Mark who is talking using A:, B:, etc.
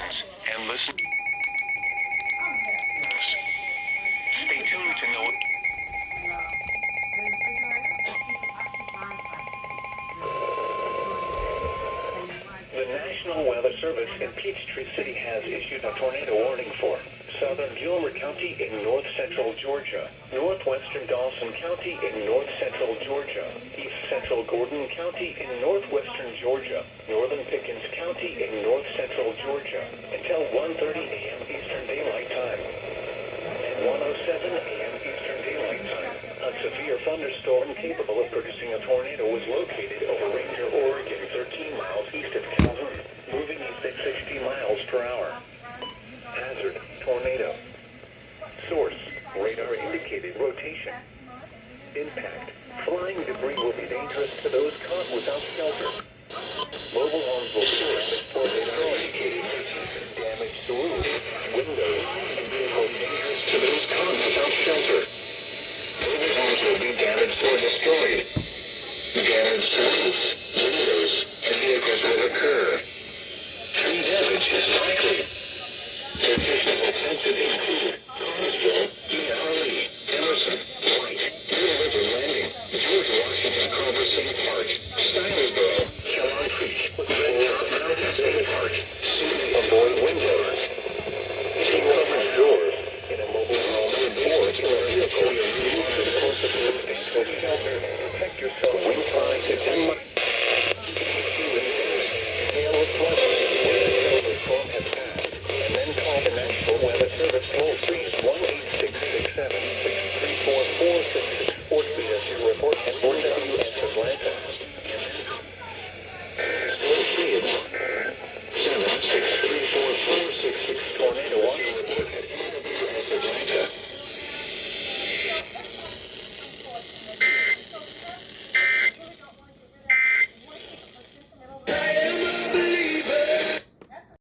A: and listen. Stay tuned to know. The National Weather Service in Peachtree City has issued a tornado warning for southern Gilmer County in north-central Georgia, northwestern Dawson County in north-central Georgia, east-central Gordon County in northwestern Georgia, northern Pickens County in north-central Georgia, until 1:30 a.m. Eastern Daylight Time. At 1:07 a.m. Eastern Daylight Time, a severe thunderstorm capable of producing a tornado was located over Ranger, Oregon, 13 miles east of Calhoun, moving east at 60 miles per hour. Hazard, tornado. Source, radar indicated rotation. Impact, flying debris will be dangerous to those caught without shelter. Mobile homes will soar or destroyed. Damage to roofs, windows, and vehicles dangerous to those caught without shelter. Mobile homes will be damaged or destroyed. Damage to roofs, windows, and vehicles will occur. Tree damage is likely. Additional offensive included